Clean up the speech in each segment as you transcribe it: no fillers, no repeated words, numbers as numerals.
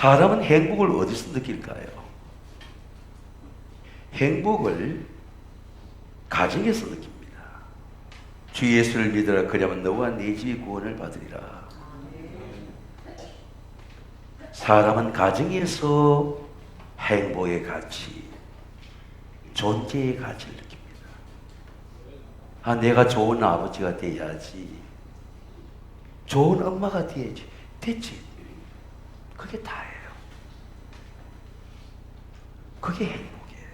사람은 행복을 어디서 느낄까요? 행복을 가정에서 느낍니다. 주 예수를 믿으라 그러면 너와 네 집이 구원을 받으리라. 사람은 가정에서 행복의 가치, 존재의 가치를 느낍니다. 아, 내가 좋은 아버지가 돼야지, 좋은 엄마가 돼야지. 됐지. 그게 다예요. 그게 행복이에요.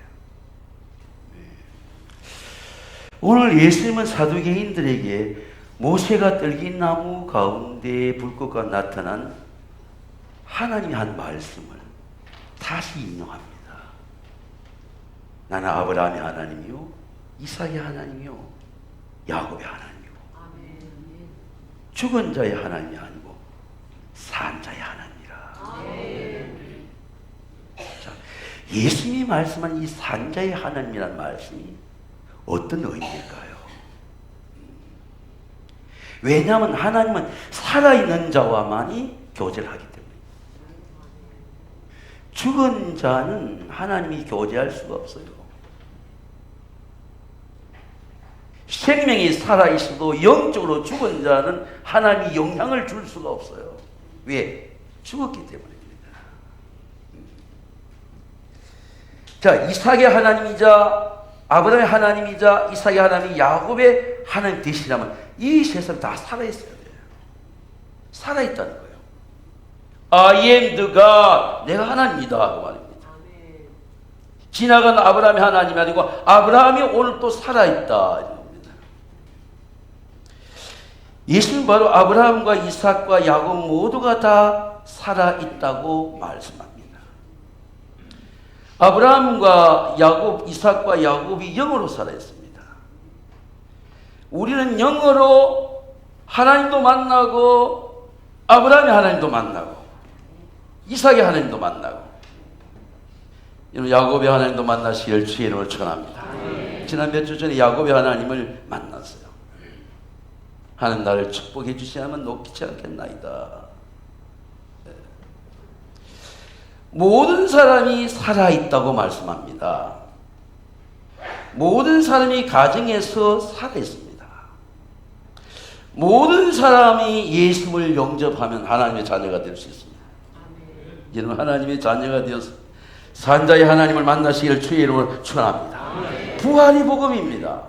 오늘 예수님은 사두개인들에게 모세가 떨기나무 가운데 불꽃과 나타난 하나님이 한 말씀을 다시 인용합니다. 나는 아브라함의 하나님이요, 이삭의 하나님이요, 야곱의 하나님이요. 죽은 자의 하나님이 아니고 산 자의 하나님이라. 자, 예수님이 말씀한 이 산 자의 하나님이라는 말씀이 어떤 의미일까요? 왜냐하면 하나님은 살아있는 자와만이 교제를 하기 때문에. 죽은 자는 하나님이 교제할 수가 없어요. 생명이 살아있어도 영적으로 죽은 자는 하나님이 영향을 줄 수가 없어요. 왜? 죽었기 때문입니다. 자, 이삭의 하나님이자 아브라함의 하나님이자 이삭의 하나님이 야곱의 하나님 되시려면 이 세상 다 살아있어야 돼요. 살아있다는 거예요. I am the God. 내가 하나님이다. 그 말입니다. 지나간 아브라함의 하나님이 아니고 아브라함이 오늘 또 살아있다. 예수는 바로 아브라함과 이삭과 야곱 모두가 다 살아있다고 말씀합니다. 아브라함과 야곱, 이삭과 야곱이 영으로 살아있습니다. 우리는 영으로 하나님도 만나고 아브라함의 하나님도 만나고 이삭의 하나님도 만나고 여러분 야곱의 하나님도 만나시기를 주의 이름으로 축원합니다. 지난 몇 주 전에 야곱의 하나님을 만났어요. 하나님 나를 축복해 주시면 놓기지 않겠나이다. 모든 사람이 살아있다고 말씀합니다. 모든 사람이 가정에서 살아있습니다. 모든 사람이 예수를 영접하면 하나님의 자녀가 될 수 있습니다. 여러분 하나님의 자녀가 되어서 산자의 하나님을 만나시기를 주의 이름으로 축원합니다. 부활이 복음입니다.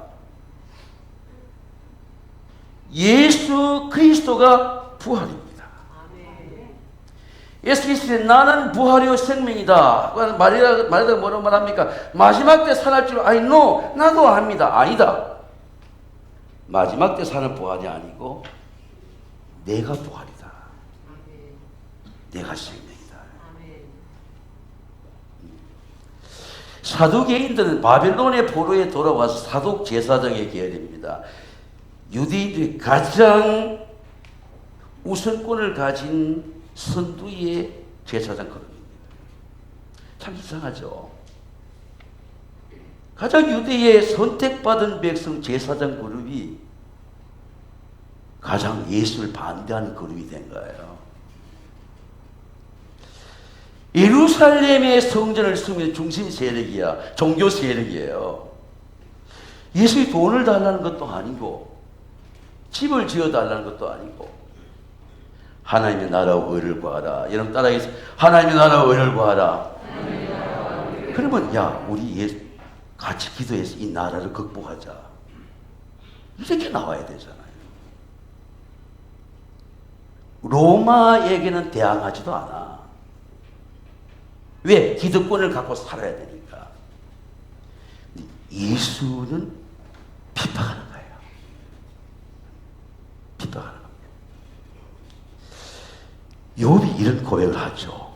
예수 그리스도가 부활입니다. 예수 그리스도의 나는 부활이요 생명이다. 말하다가 뭐라고 말합니까? 마지막 때 살할 줄 I know. 나도 압니다. 아니다. 마지막 때 사는 부활이 아니고 내가 부활이다. 내가 생명이다. 사두개인들은 바벨론의 포로에 돌아와서 사독 제사장의 계열입니다. 유대인들이 가장 우선권을 가진 선두의 제사장 그룹입니다. 참 이상하죠. 가장 유대의 선택받은 백성 제사장 그룹이 가장 예수를 반대하는 그룹이 된 거예요. 예루살렘의 성전을 쓰면 중심 세력이야. 종교 세력이에요. 예수의 돈을 달라는 것도 아니고 집을 지어달라는 것도 아니고 하나님의 나라와 의를 구하라. 여러분 따라하겠습니다. 하나님의 나라와 의를 구하라. 그러면 야 우리 같이 기도해서 이 나라를 극복하자. 이렇게 나와야 되잖아요. 로마에게는 대항하지도 않아. 왜? 기득권을 갖고 살아야 되니까. 예수는 비판하는 거예요. 비판하는 겁니다. 욥이 이런 고백을 하죠.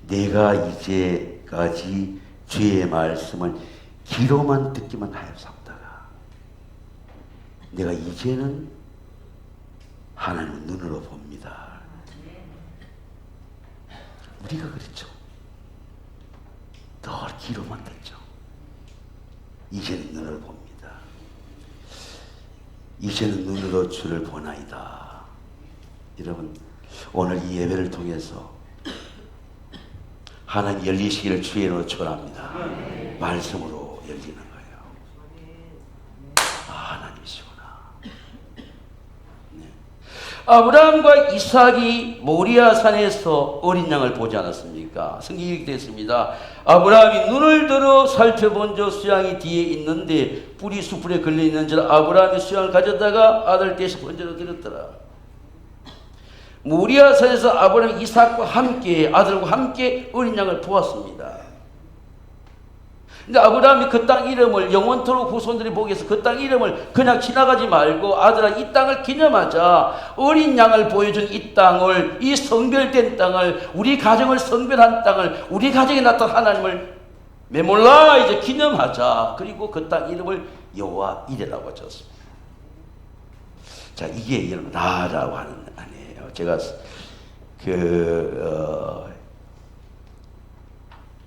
내가 이제까지 주의 말씀을 귀로만 듣기만 하였사옵다가 내가 이제는 하나님의 눈으로 봅니다. 우리가 그랬죠. 늘 귀로만 듣죠. 이제는 눈으로 봅니다. 이제는 눈으로 주를 보나이다. 여러분 오늘 이 예배를 통해서 하나님 열리시기를 주의 이름으로 축원합니다. 말씀으로 열리는 거예요. 하나님이시구나. 네. 아브라함과 이삭이 모리아산에서 어린 양을 보지 않았습니까? 성경이 이렇게 되어 있습니다. 아브라함이 눈을 들어 살펴본 저 수양이 뒤에 있는데 뿔이 수풀에 걸려 있는지라 아브라함이 수양을 가져다가 아들 대신 번제로 드렸더라. 모리아산에서 아브라함이 이삭과 함께 아들과 함께 어린 양을 보았습니다. 근데 아브라함이 그 땅 이름을 영원토록 후손들이 보기 위해서 그 땅 이름을 그냥 지나가지 말고 아들아 이 땅을 기념하자. 어린 양을 보여준 이 땅을, 이 성별된 땅을, 우리 가정을 성별한 땅을, 우리 가정에 나타난 하나님을 메몰라 이제 기념하자. 그리고 그 땅 이름을 여호와 이레라고 졌습니다. 자, 이게 여러분 나라고 하는 아니에요. 제가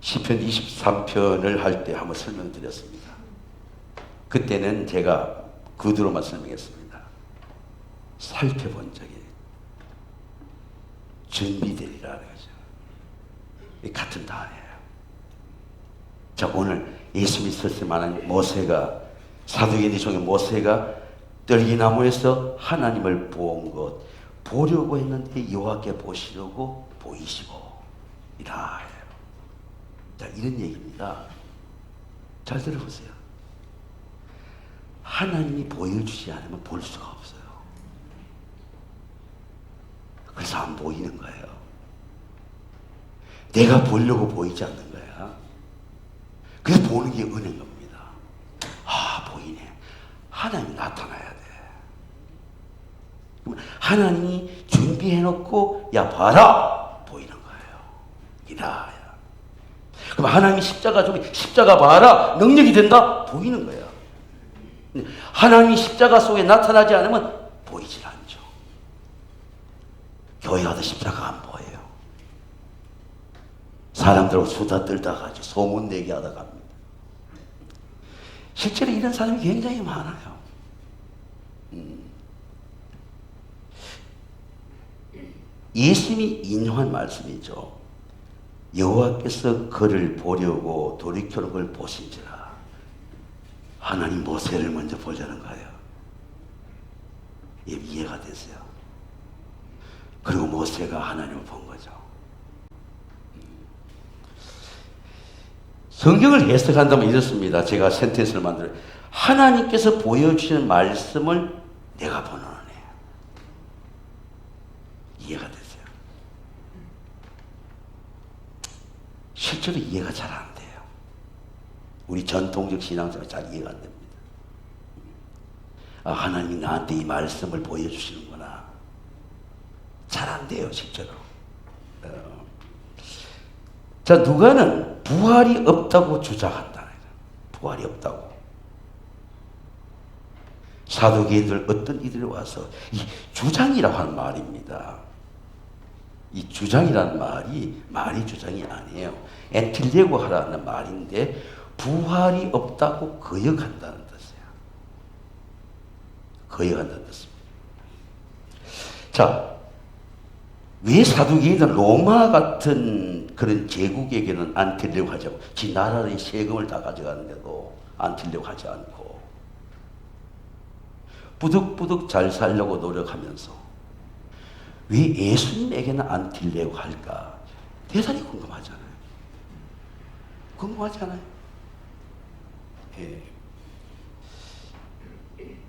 시편 23편을 할 때 한번 설명드렸습니다. 그때는 제가 그대로만 설명했습니다. 살펴본 적이 준비되리라는 거죠. 같은 단어예요. 자, 오늘 예수님이 썼을 만한 모세가, 사도행전 중에 모세가 떨기나무에서 하나님을 본 것, 보려고 했는데 여호와께 보시려고 보이시고 이라 해요. 자, 이런 얘기입니다. 잘 들어보세요. 하나님이 보여주지 않으면 볼 수가 없어요. 그래서 안 보이는 거예요. 내가 보려고 보이지 않는 거야. 그래서 보는 게 은혜인 겁니다. 아, 보이네. 하나님이 나타나야 돼. 그럼 하나님이 준비해놓고 야 봐라 보이는 거예요. 이라. 그럼 하나님이 십자가 속에 십자가 봐라 능력이 된다 보이는 거야. 하나님이 십자가 속에 나타나지 않으면 보이질 않죠. 교회 가도 십자가 안 보여요. 사람들하고 수다 떨다가 소문 내게 하다 갑니다. 실제로 이런 사람이 굉장히 많아요. 예수님이 인용한 말씀이죠. 여호와께서 그를 보려고 돌이켜는 걸 보신지라. 하나님 모세를 먼저 보자는 거예요. 이해가 됐어요. 그리고 모세가 하나님을 본 거죠. 성경을 해석한다면 이렇습니다. 제가 센텐스를 만들어요. 하나님께서 보여주시는 말씀을 내가 보는 은혜. 이해가 됐어요. 실제로 이해가 잘 안 돼요. 우리 전통적 신앙생활 잘 이해가 안 됩니다. 아, 하나님이 나한테 이 말씀을 보여주시는구나. 잘 안 돼요, 실제로. 자, 누가는 부활이 없다고 주장한다. 부활이 없다고. 사도계인들 어떤 이들이 와서 이 주장이라고 하는 말입니다. 이 주장이라는 말이 주장이 아니에요. 엔틸레고 하라는 말인데 부활이 없다고 거역한다는 뜻이에요. 거역한다는 뜻입니다. 자, 왜 사두개인은 로마 같은 그런 제국에게는 안 들려고 하죠? 지 나라의 세금을 다 가져가는데도 안 들려고 하지 않고 부득부득 잘 살려고 노력하면서 왜 예수님에게는 안 들려고 할까? 대단히 궁금하잖아요. 궁금하지 않아요? 예.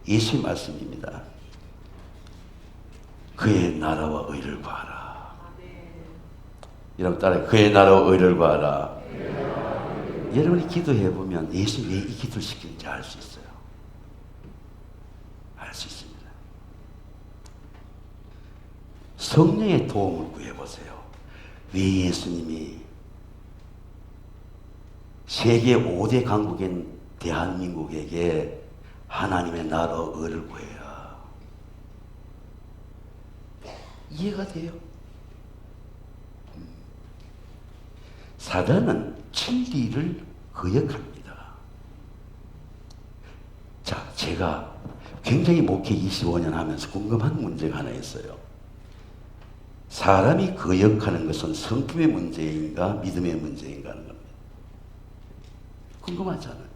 예수님 말씀입니다. 그의 나라와 의를 구하라. 여러분 따라해. 그의 나라와 의를 구하라. 여러분이 기도해 보면 예수님이 왜 이 기도를 시키는지 알 수 있어요. 알 수 있습니다. 성령의 도움을 구해보세요. 왜 예수님이 세계 5대 강국인 대한민국에게 하나님의 나라와 의를 구해야 이해가 돼요? 사단은 진리를 거역합니다. 자, 제가 굉장히 목회 25년 하면서 궁금한 문제가 하나 있어요. 사람이 거역하는 것은 성품의 문제인가 믿음의 문제인가 하는 겁니다. 궁금하잖아요.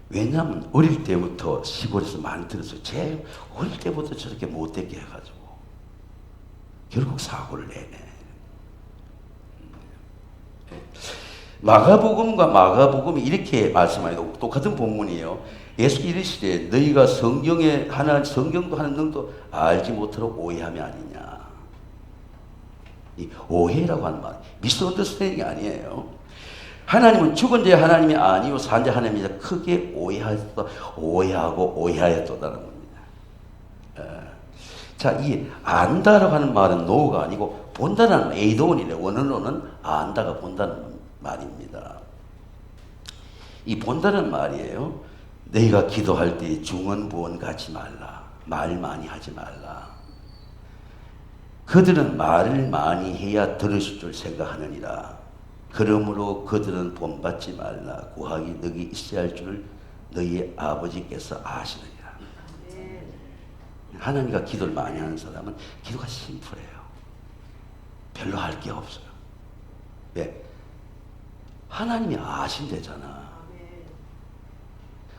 왜냐하면 어릴 때부터 시골에서 많이 들었어요. 제 어릴 때부터 저렇게 못되게 해가지고 결국 사고를 내네. 마가복음이 이렇게 말씀하니까 똑같은 본문이에요. 예수 이르시되 너희가 성경에 하나 성경도 하는 능도 알지 못하도록 오해함이 아니냐. 이 오해라고 하는 말, 미스언더스탠딩이 아니에요. 하나님은 죽은 자 하나님이 아니요 산 자 하나님이다. 크게 오해하고 오해하였다는 겁니다. 자, 이 안다라고 하는 말은 노가 아니고 본다는 에이도원이래. 원어로는 안다가 본다는 말입니다. 이 본다는 말이에요. 너희가 기도할 때 중언부언 갖지 말라. 말 많이 하지 말라. 그들은 말을 많이 해야 들으실 줄 생각하느니라. 그러므로 그들은 본받지 말라. 구하기 너희 있어야 할 줄을 너희 아버지께서 아시느니라. 하나님과 기도를 많이 하는 사람은 기도가 심플해요. 별로 할 게 없어요. 왜? 하나님이 아신대잖아.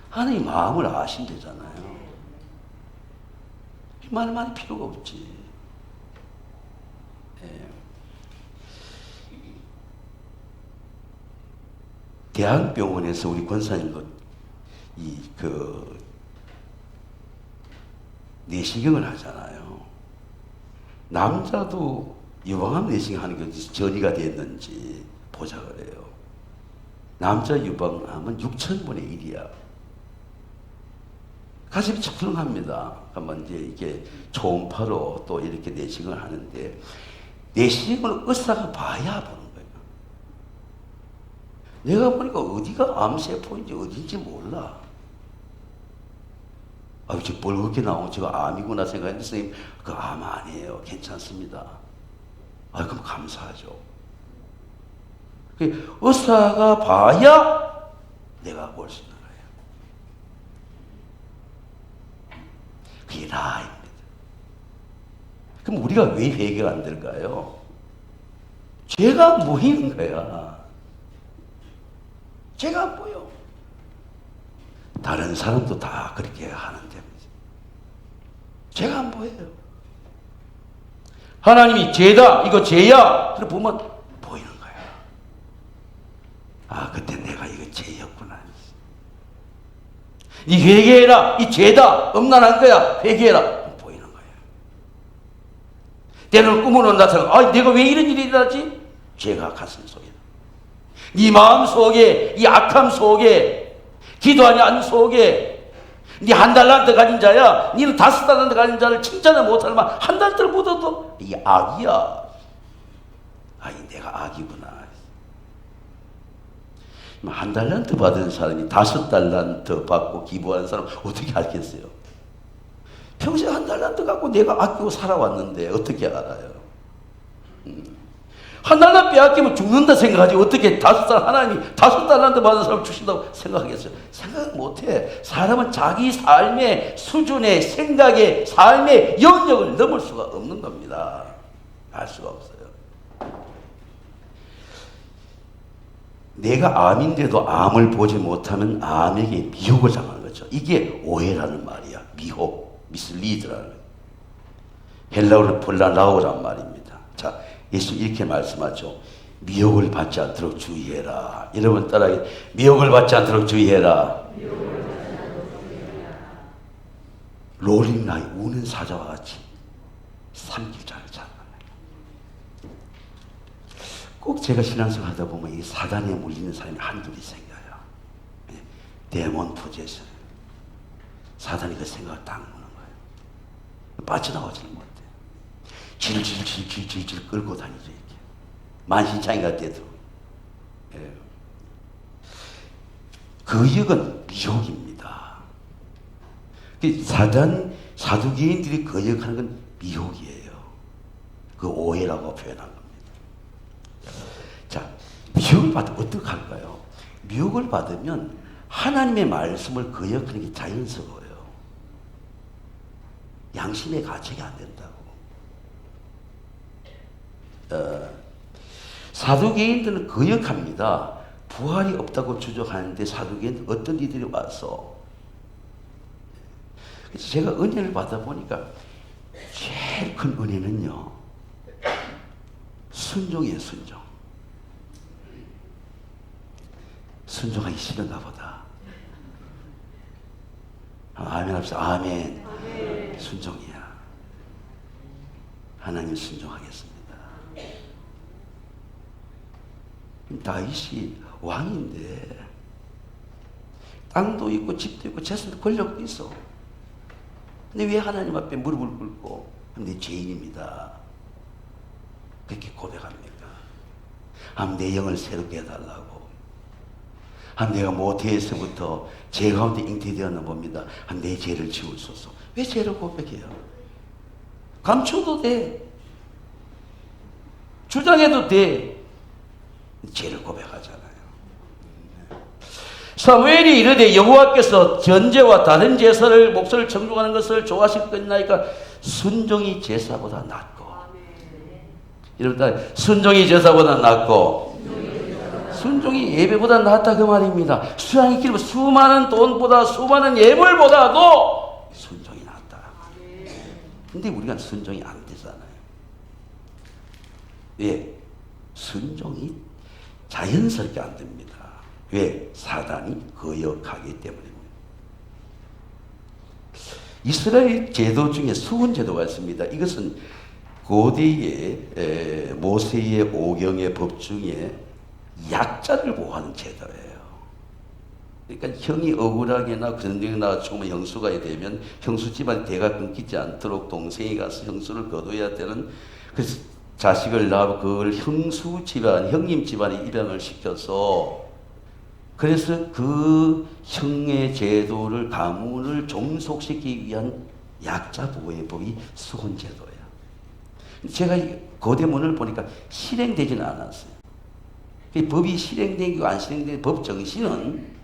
하나님 마음을 아신대잖아요. 말 많이 필요가 없지. 대학병원에서 우리 권사님도 내시경을 하잖아요. 남자도 유방암 내시경 하는 게 전이가 됐는지 보자 그래요. 남자 유방암은 6,000분의 1이야. 가슴이 척렁합니다. 그러면 이제 이게 초음파로 또 이렇게 내시경을 하는데 내시경을 의사가 봐야 보는 거예요. 내가 보니까 어디가 암세포인지 어딘지 몰라. 아, 저 벌겋게 나오면 제가 암이구나 생각했는데 선생님 그 암 아니에요. 괜찮습니다. 아, 그럼 감사하죠. 의사가 봐야 내가 볼 수 있는 거예요. 그게 나입니다. 그럼 우리가 왜 회개가 안 될까요? 죄가 안 보이는 거야. 죄가 안 보여. 다른 사람도 다 그렇게 하는데 죄가 안 보여요. 하나님이 죄다, 이거 죄야. 그래 보면 보이는 거야. 아, 그때 내가 이거 죄였구나. 이 회개해라. 이 죄다. 엄난한 거야. 회개해라. 보이는 거예요. 때로는 꿈으로 나타나고, 아, 내가 왜 이런 일이 일어나지? 죄가 가슴 속에. 네 마음 속에, 이 악함 속에, 기도하지 않는 속에, 네 한 달란트 가진 자야. 네는 5달란트 가진 자를 칭찬을 못할 만 한 달란트를 묻어도 이 악이야. 아니, 내가 악이구나. 한 달란트 받은 사람이 5달란트 받고 기부하는 사람 어떻게 알겠어요? 평생 한 달란트 갖고 내가 아끼고 살아왔는데 어떻게 알아요? 한 달란트 빼앗기면 죽는다 생각하지 어떻게 하나님이 5달란트 받은 사람 주신다고 생각하겠어요? 생각 못해. 사람은 자기 삶의 수준의 생각의 삶의 영역을 넘을 수가 없는 겁니다. 알 수가 없어요. 내가 암인데도 암을 보지 못하면 암에게 미혹을 당하는 거죠. 이게 오해라는 말이야. 미혹, 미슬리드라는 거예요. 헬라어로 폴라나오란 말입니다. 자, 예수 이렇게 말씀하죠. 미혹을 받지 않도록 주의해라. 여러분 따라해. 미혹을 받지 않도록 주의해라. 롤링라이 우는 사자와 같이 삼킬자를 잡아요. 꼭 제가 신앙생활 하다 보면 이 사단에 물리는 사람이 한둘이 생겨요. 데몬 포제션. 사단이 그 생각을 딱 무는 거예요. 빠져나오지는 못해. 질질질질질 끌고 다니죠. 이렇게. 만신창이가 돼도. 예. 그 역은 미혹입니다. 사두개인들이 그 역하는 건 미혹이에요. 그 오해라고 표현한 겁니다. 자, 미혹을 받으면 어떻게 할까요? 미혹을 받으면 하나님의 말씀을 거역하는 게 자연스러워요. 양심의 가책이 안 된다고. 사두개인들은 거역합니다. 부활이 없다고 주장하는데 사두개인들 어떤 이들이 와서, 그래서 제가 은혜를 받아보니까 제일 큰 은혜는요, 순종이에요. 순종. 순종하기 싫은가 보다. 아멘 합시다. 아멘. 아멘. 순종이야. 하나님 순종하겠습니다. 다윗이 왕인데 땅도 있고 집도 있고 재산도 권력도 있어. 근데 왜 하나님 앞에 무릎을 꿇고 내 죄인입니다, 그렇게 고백합니까? 내 영을 새롭게 해달라고. 내가 모태에서부터 죄 가운데 잉태되었나 봅니다. 내 죄를 지우소서. 왜 죄를 고백해요? 감춰도 돼. 주장해도 돼. 죄를 고백하잖아요. 사무엘이 이르되 여호와께서 전제와 다른 제사를 목소리를 청중하는 것을 좋아하실 것이나이까 순종이 제사보다 낫고. 여러분, 순종이 제사보다 낫고 순종이 예배보다 낫다 그 말입니다. 수양이 길고 수많은 돈보다 수많은 예물보다도 순종이 낫다. 근데 우리가 순종이 안 되잖아요. 왜? 순종이 자연스럽게 안 됩니다. 왜? 사단이 거역하기 때문입니다. 이스라엘 제도 중에 수훈 제도가 있습니다. 이것은 고대의 모세의 오경의 법 중에 약자를 보호하는 제도예요. 그러니까 형이 억울하게나 전쟁에 나가 죽으면 형수가 되면 형수 집안의 대가 끊기지 않도록 동생이 가서 형수를 거둬야 되는, 그래서 자식을 낳고 그걸 형수 집안, 형님 집안에 입양을 시켜서, 그래서 그 형의 제도를, 가문을 종속시키기 위한 약자 보호의 법이 수혼 제도예요. 제가 고대문을 보니까 실행되지는 않았어요. 이 법이 실행되고 안 실행된 법 정신은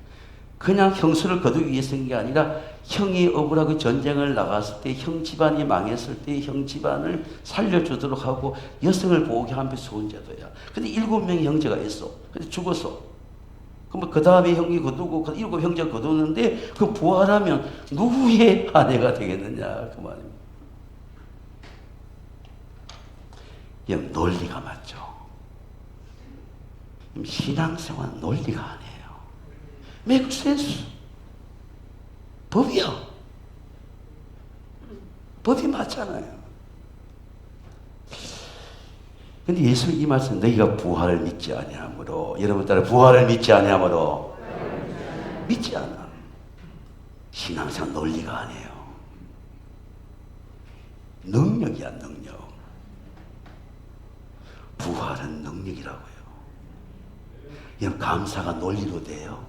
그냥 형수를 거두기 위해서 생긴 게 아니라, 형이 억울하고 전쟁을 나갔을 때, 형 집안이 망했을 때 형 집안을 살려주도록 하고 여성을 보호하게 하는 수혼제도야. 근데 7명의 형제가 있어. 근데 죽었어. 그럼 그 다음에 형이 거두고 7 형제가 거두는데 그 부활하면 누구의 아내가 되겠느냐 그 말입니다. 이 논리가 맞죠. 신앙생활은 논리가 아니에요. make sense. 법이요. 법이 맞잖아요. 근데 예수님 이 말씀, 너희가 부활을 믿지 아니하므로, 여러분 따라 부활을 믿지 아니하므로, 믿지 않아. 신앙생활 논리가 아니에요. 능력이야, 능력. 부활은 능력이라고요. 이런 감사가 논리로 돼요?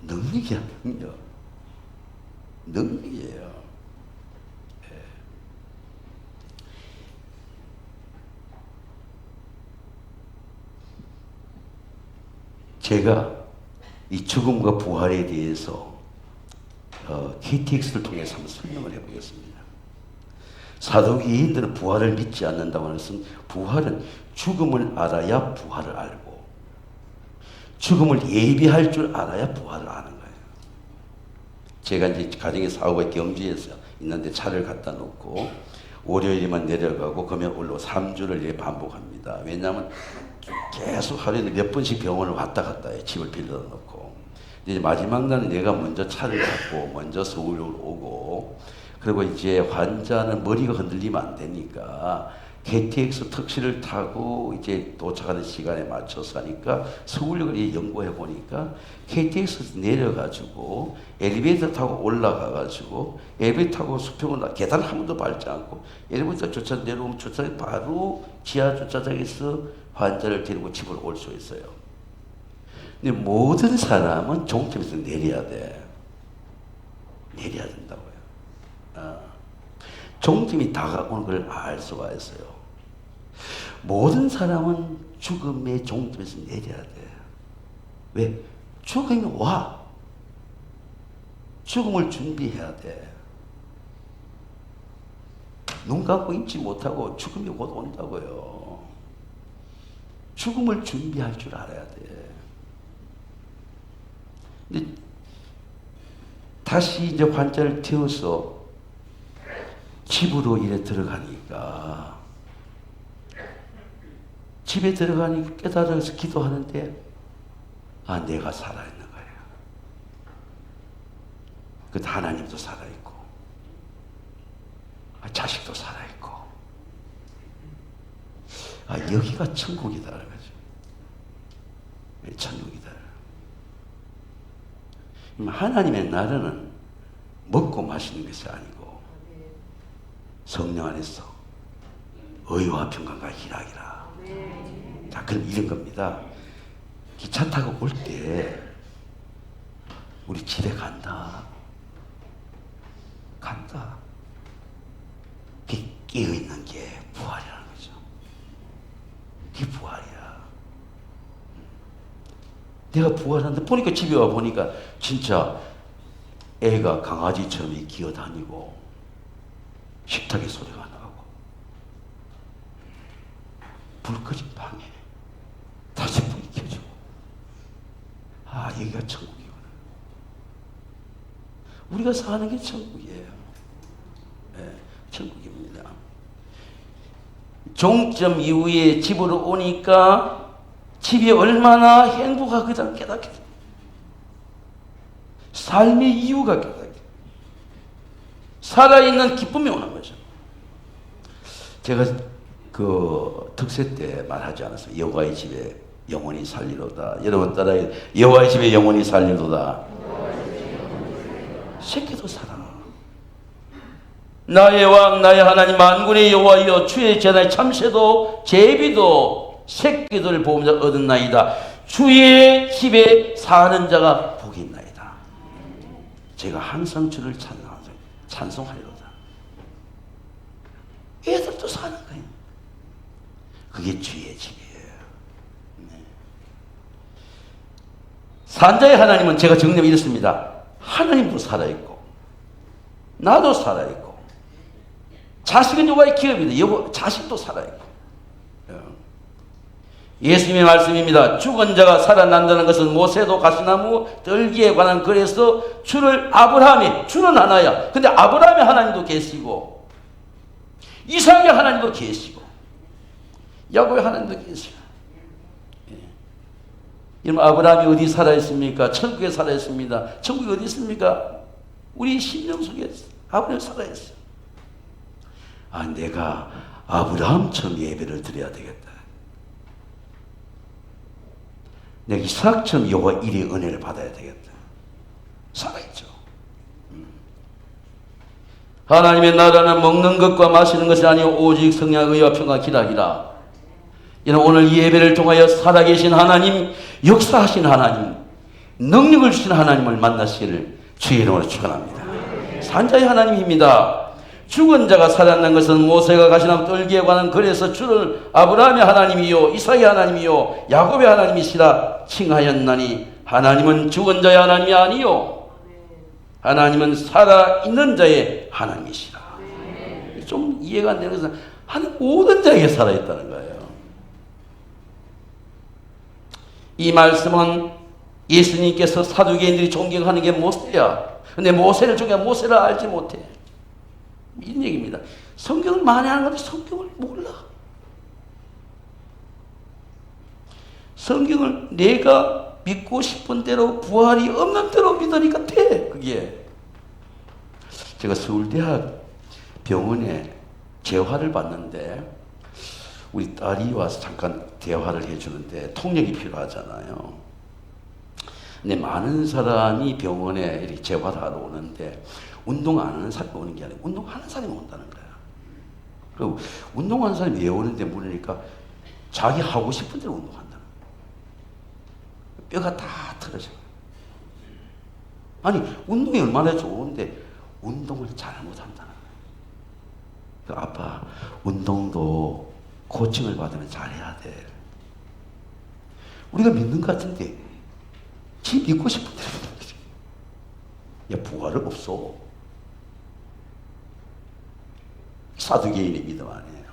능력이야, 능력. 능력이에요. 네. 제가 이 죽음과 부활에 대해서 KTX를 통해서 한번 설명을 해보겠습니다. 사도기인들은 부활을 믿지 않는다고 하는 것은, 부활은 죽음을 알아야 부활을 알고, 죽음을 예비할 줄 알아야 부활을 아는 거예요. 제가 이제 가정의 사업에 경주에서 있는데 차를 갖다 놓고 월요일에만 내려가고 금요일 올라오고 3주를 반복합니다. 왜냐하면 계속 하루에 몇 번씩 병원을 왔다 갔다 해요. 집을 빌려 놓고. 이제 마지막 날은 내가 먼저 차를 갖고 먼저 서울로 오고, 그리고 이제 환자는 머리가 흔들리면 안 되니까 KTX 택시를 타고 이제 도착하는 시간에 맞춰서 하니까 서울역을 연구해 보니까 KTX에서 내려가지고 엘리베이터 타고 올라가가지고 엘리베이터 타고 수평을 계단 한 번도 밟지 않고 엘리베이터 주차장 내려오면 주차장에 바로 지하 주차장에서 환자를 데리고 집으로 올 수 있어요. 근데 모든 사람은 종점에서 내려야 돼. 내려야 된다고요. 종점이 다가오는 걸 알 수가 있어요. 모든 사람은 죽음의 종점에서 내려야 돼. 왜? 죽음이 와. 죽음을 준비해야 돼. 눈 감고 있지 못하고 죽음이 곧 온다고요. 죽음을 준비할 줄 알아야 돼. 근데 다시 이제 환자를 태워서 집으로 이래 들어가니까, 집에 들어가니까 깨달아서 기도하는데, 아, 내가 살아있는 거예요. 그 하나님도 살아있고, 아, 자식도 살아있고, 아, 여기가 천국이다. 천국이다. 하나님의 나라는 먹고 마시는 것이 아니고 성령 안에서 의와 평강과 희락이라. 자, 그럼 이런 겁니다. 기차 타고 올 때 우리 집에 간다. 깨어있는 게 부활이라는 거죠. 이게 부활이야. 내가 부활하는데 보니까, 집에 와 보니까 진짜 애가 강아지처럼 기어다니고 식탁에 소리가 나고 불 꺼진 방에 다시 불이 켜지고, 아, 여기가 천국이구나. 우리가 사는 게 천국이에요. 네, 천국입니다. 종점 이후에 집으로 오니까 집이 얼마나 행복하거든 깨닫게 돼. 삶의 이유가 깨닫게 돼. 살아있는 기쁨이 오는 거죠. 제가 그 특세 때 말하지 않았어요? 여호와의 집에 영원히 살리로다. 여러분 따라해. 여호와의 집에 영원히 살리로다. 새끼도 살아. 나의 왕 나의 하나님 만군의 여호와여, 주의 제단의 참새도 제비도 새끼들 보험자 얻은나이다. 주의 집에 사는 자가 복이 있나이다. 제가 항상 주를 찬송하리로다. 애들도 사는 거예요. 그게 주의 집이에요. 네. 산자의 하나님은 제가 정리하면 이렇습니다. 하나님도 살아있고 나도 살아있고 자식은 여호와의 기업이다. 자식도 살아있고. 예수님의 말씀입니다. 죽은 자가 살아난다는 것은 모세도 가시나무 떨기에 관한 글에서 주를 아브라함이, 주는 하나야. 근데 아브라함의 하나님도 계시고 이삭의 하나님도 계시고 야곱의 하나님도 계시고. 여러분, 아브라함이 어디 살아있습니까? 천국에 살아있습니다. 천국이 어디 있습니까? 우리 심령 속에 아브라함이 살아있어요. 아, 내가 아브라함처럼 예배를 드려야 되겠다. 내가 이삭처럼 여호와 일의 은혜를 받아야 되겠다. 살아있죠. 하나님의 나라는 먹는 것과 마시는 것이 아니요 오직 성령 의와 평강 기락이라. 여러분, 오늘 이 예배를 통하여 살아계신 하나님, 역사하신 하나님, 능력을 주신 하나님을 만나시기를 주의 이름으로 축원합니다. 산자의 하나님입니다. 죽은 자가 살아난 것은 모세가 가시나무 떨기에 관한 글에서 주를 아브라함의 하나님이요 이삭의 하나님이요 야곱의 하나님이시라 칭하였나니, 하나님은 죽은 자의 하나님이 아니요 하나님은 살아있는 자의 하나님이시라. 좀 이해가 안 되는 것은 하나님 모든 자에게 살아있다는 거예요. 이 말씀은 예수님께서 사두개인들이 존경하는 게 모세야. 근데 모세를 존경하면 모세를 알지 못해. 이런 얘기입니다. 성경을 많이 하는 건데 성경을 몰라. 성경을 내가 믿고 싶은 대로, 부활이 없는 대로 믿으니까 돼. 그게. 제가 서울대학 병원에 재활을 받는데 우리 딸이 와서 잠깐 대화를 해주는데 통역이 필요하잖아요. 근데 많은 사람이 병원에 이렇게 재활하러 오는데 운동 안 하는 사람이 오는 게 아니고 운동하는 사람이 온다는 거야. 그리고 운동하는 사람이 왜 오는데 물으니까 자기 하고 싶은 대로 운동한다. 뼈가 다 틀어져. 아니, 운동이 얼마나 좋은데 운동을 잘못한다는 거야. 그 아빠, 운동도 코칭을 받으면 잘해야 돼. 우리가 믿는 것 같은데 지 믿고 싶은 대로 믿는 거지. 야, 부활은 없어. 사두개인의 믿음 아니에요.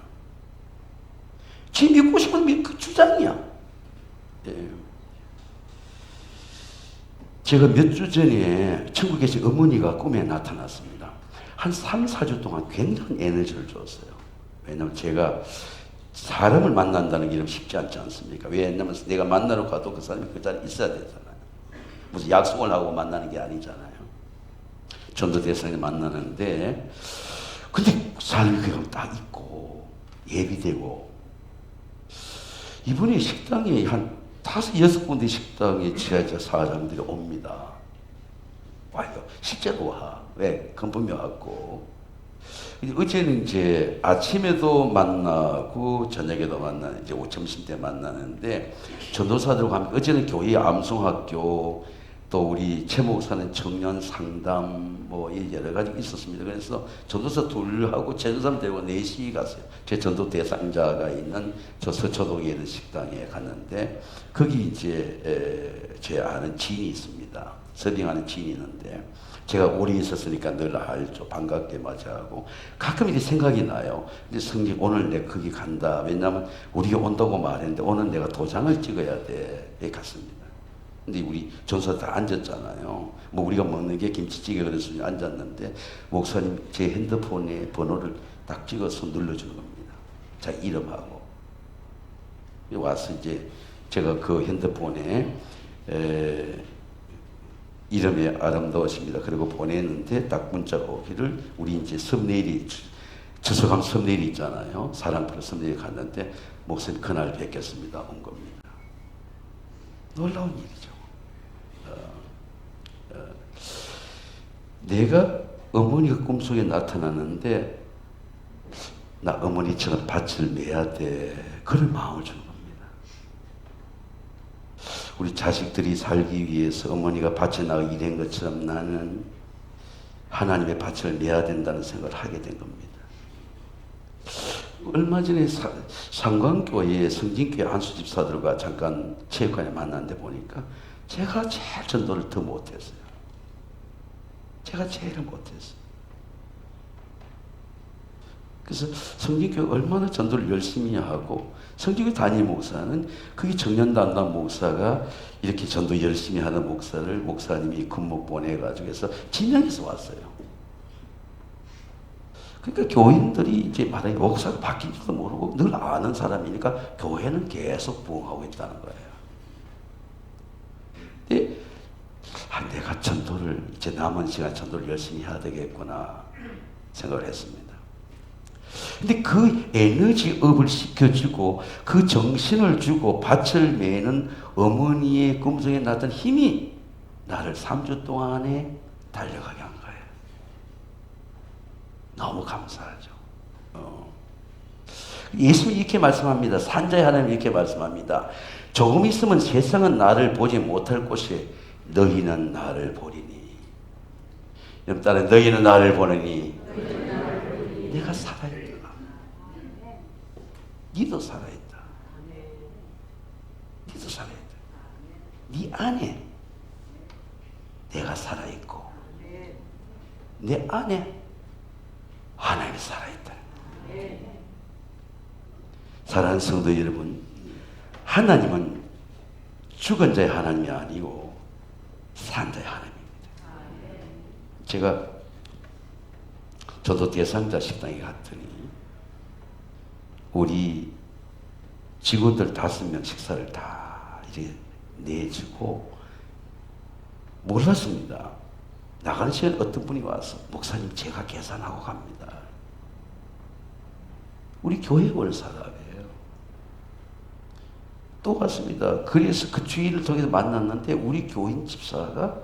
지 믿고 싶은 그 주장이야. 예. 제가 몇 주 전에 천국에서 어머니가 꿈에 나타났습니다. 한 3, 4주 동안 굉장한 에너지를 줬어요. 왜냐하면 제가 사람을 만난다는 게 쉽지 않지 않습니까? 왜냐하면 내가 만나러 가도 그 사람이 그 자리에 있어야 되잖아요. 무슨 약속을 하고 만나는 게 아니잖아요. 전도 대상에 만나는데, 근데 삶이 그냥 딱 있고 예비되고, 이분이 식당에 한 5, 6군데 식당에 지하철 사장들이 옵니다. 와요. 실제로 와. 왜? 건품이 왔고. 어제는 이제 아침에도 만나고 저녁에도 만나는, 이제 점심 때 만나는데, 전도사들과 함께, 어제는 교회 암송학교, 또 우리 최 목사는 청년 상담 뭐 여러 가지 있었습니다. 그래서 전도사 둘하고 전도사 되고 4시 갔어요. 제 전도 대상자가 있는 저 서초동에 있는 식당에 갔는데, 거기 이제 제 아는 지인이 있습니다. 서빙하는 지인이 있는데, 제가 오래 있었으니까 늘 알죠. 반갑게 맞이하고 가끔 이렇게 생각이 나요. 근데 성님 오늘 내가 거기 간다. 왜냐하면 우리가 온다고 말했는데 오늘 내가 도장을 찍어야 돼. 여기 갔습니다. 근데 우리 전사 다 앉았잖아요. 뭐 우리가 먹는 게 김치찌개 그래서 앉았는데, 목사님 제 핸드폰에 번호를 딱 찍어서 눌러주는 겁니다. 자, 이름하고. 와서 이제 제가 그 핸드폰에 이름이 아름다우십니다. 그리고 보냈는데 딱 문자가 오기를, 우리 이제 섭내일이, 주석함 섭내일이 있잖아요. 사랑풀 섭내일 갔는데, 목사님 그날 뵙겠습니다. 온 겁니다. 놀라운 일이죠. 내가 어머니가 꿈속에 나타났는데, 나 어머니처럼 밭을 매야 돼. 그런 마음을 주는 겁니다. 우리 자식들이 살기 위해서 어머니가 밭에 나가 일한 것처럼 나는 하나님의 밭을 매야 된다는 생각을 하게 된 겁니다. 얼마 전에 상광교회 성진교회 안수집사들과 잠깐 체육관에 만났는데 보니까 제가 제일 전도를 더 못했어요. 제가 제일 못했어요. 그래서 성진교회 얼마나 전도를 열심히 하고, 성진교회 담임 목사는 거기 청년단단 목사가 이렇게 전도 열심히 하는 목사를 목사님이 군목 보내가지고 해서 진양에서 왔어요. 그러니까 교인들이 이제 말하기 목사가 바뀐지도 모르고 늘 아는 사람이니까 교회는 계속 부흥하고 있다는 거예요. 근데 내가 전도를, 이제 남은 시간 전도를 열심히 해야 되겠구나 생각을 했습니다. 근데 그 에너지업을 시켜주고 그 정신을 주고 밭을 매는 어머니의 꿈속에 나타난 힘이 나를 3주 동안에 달려가게 한 거예요. 너무 감사하죠. 예수님이 이렇게 말씀합니다. 산자의 하나님 이렇게 말씀합니다. 조금 있으면 세상은 나를 보지 못할 곳에 너희는 나를 보리니. 여러분 따라, 너희는 나를 보느니 내가 살아있다. 니도 살아있다. 니도 살아있다. 네 안에 내가 살아있고 내 안에 하나님이 살아있다. 사랑하는 성도 여러분, 하나님은 죽은 자의 하나님이 아니고 산 자의 하나님입니다. 제가 저도 대상자 식당에 갔더니 우리 직원들 5명 식사를 다 이렇게 내주고 몰랐습니다. 나가는 시간에 어떤 분이 와서, 목사님 제가 계산하고 갑니다. 우리 교회 월사답이에요. 또 갔습니다. 그래서 그 주인을 통해서 만났는데 우리 교인 집사가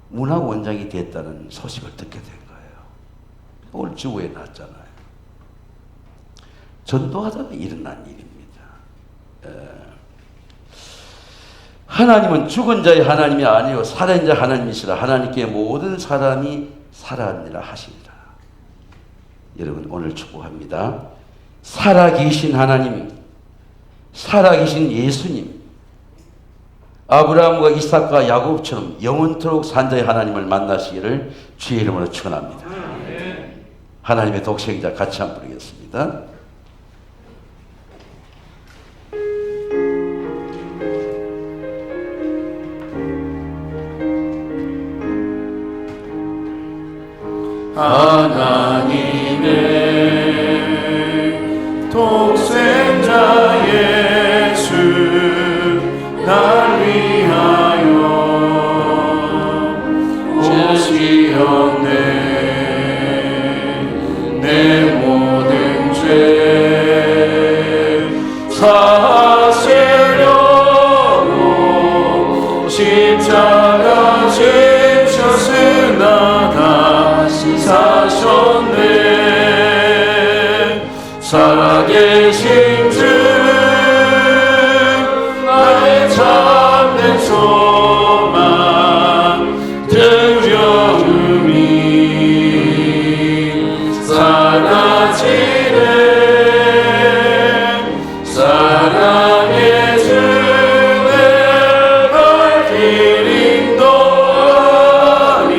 문화원장이 됐다는 소식을 듣게 된 거예요. 오늘 주보에 났잖아요. 전도하다가 일어난 일입니다. 하나님은 죽은 자의 하나님이 아니요 살아있는 자 하나님이시라. 하나님께 모든 사람이 살아있느라 하시니라. 여러분 오늘 축복합니다. 살아계신 하나님, 살아계신 예수님, 아브라함과 이삭과 야곱처럼 영원토록 산 자의 하나님을 만나시기를 주의 이름으로 축원합니다. 하나님의 독생자 같이 한번 부르겠습니다. 하나님의 독생자 예수 날 위하여 오시었네. 내 모든 죄 사하시려고 십자가 지셨으나 다시 사셨네. 살아계신 주 나의 참된 소망 두려움이 사라지네. 사랑의 주 내 발 길 인도하니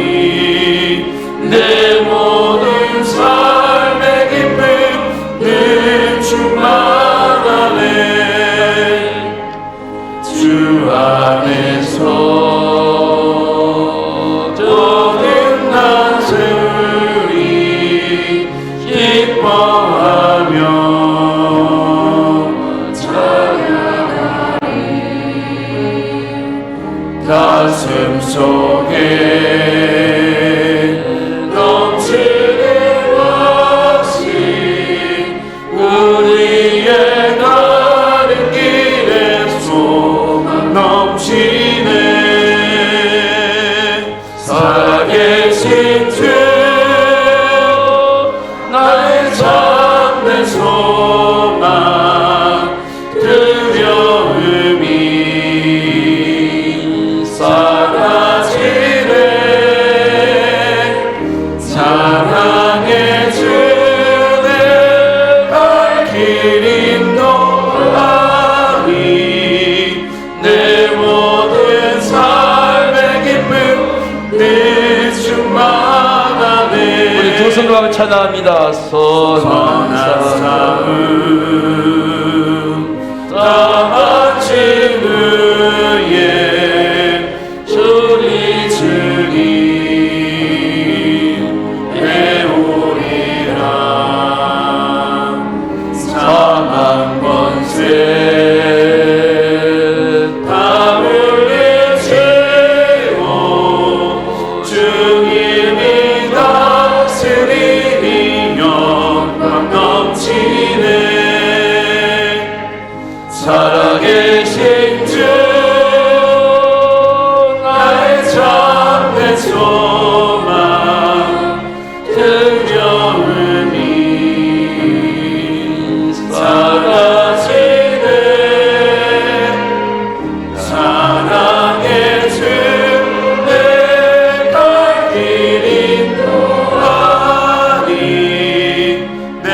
내 모든 삶의 기쁨 늘 충만하네. 주 안에서 모든 난 세우리 기뻐하며 가슴 속에 넘치는 확신 우리의 가는 길에 소망 넘치네. 살아계신 주 나의 참된 소망 두려움이 사라지네. 사랑의 주 내 발 길 인도하니 내 모든 삶의 기쁨 늘 충만하네. 우리 두 손으로 한번 찬양합니다. 선한 싸움 다 마친 후에 주리 주리 배우리라. 사망 권세 다 물리치고 주님이 다스리니 영광 넘치네. 살아계신 주 나의 참된 소망 두려움이 사라지네. 사랑의 주 내 갈 길 인도하니 내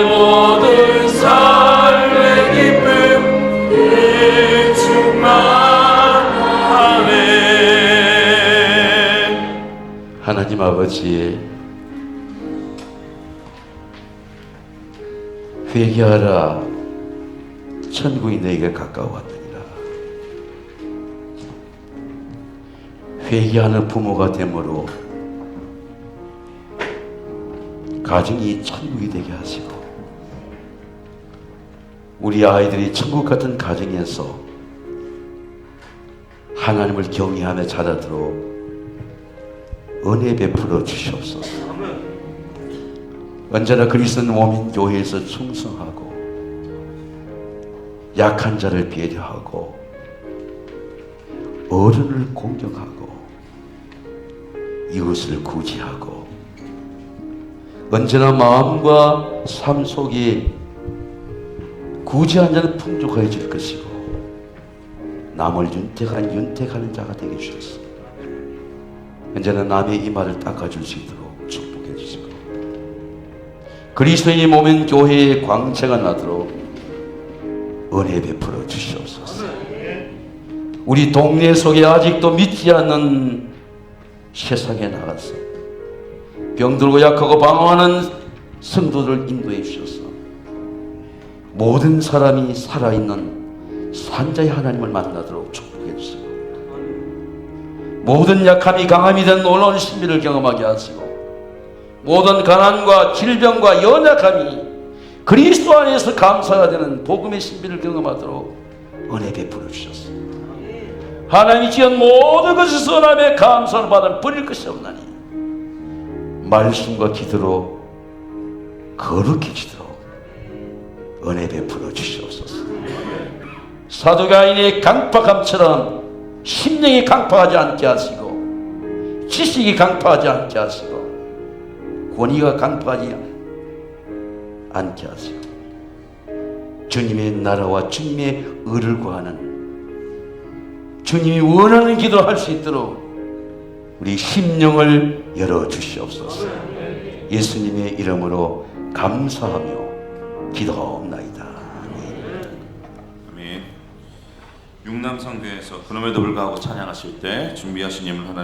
모든 삶의 기쁨 늘 충만하네. 하나님 아버지, 회개하라, 천국이 너에게 가까워왔느니라. 회개하는 부모가 되므로 가정이 천국이 되게 하시고, 우리 아이들이 천국 같은 가정에서 하나님을 경외하며 자라도록 은혜 베풀어 주시옵소서. 언제나 그리스도 몸인 교회에서 충성하고 약한 자를 배려하고 어른을 공경하고 이웃을 구제하고 언제나 마음과 삶 속에 구제한 자는 풍족해질 것이고 남을 윤택하는 자가 되게 주셨습니다. 언제나 남의 이마를 닦아줄 수 있도록 축복해 주시고 그리스도인이 몸인 교회의 광채가 나도록 은혜 베풀어 주시옵소서. 우리 동네 속에 아직도 믿지 않는 세상에 나가서 병들고 약하고 방황하는 성도들 인도해 주셔서 모든 사람이 살아있는 산자의 하나님을 만나도록 축복해 주시고, 모든 약함이 강함이 된 놀라운 신비를 경험하게 하시고, 모든 가난과 질병과 연약함이 그리스도 안에서 감사가 되는 복음의 신비를 경험하도록 은혜 베풀어 주셨습니다. 하나님이 지은 모든 것이 선함에 감사를 받아 버릴 것이 없나니 말씀과 기도로 거룩해지도록 은혜 베풀어 주시옵소서. 사도가인의 강팍함처럼 심령이 강팍하지 않게 하시고, 지식이 강팍하지 않게 하시고, 권위가 강팍하지 않게 하시고, 주님의 나라와 주님의 의를 구하는, 주님이 원하는 기도를 할 수 있도록 우리 심령을 열어주시옵소서. 예수님의 이름으로 감사하며 기도하옵나이다. 아멘. 육남성교에서 그럼에도 불구하고 찬양하실 때 준비하신 예물 하나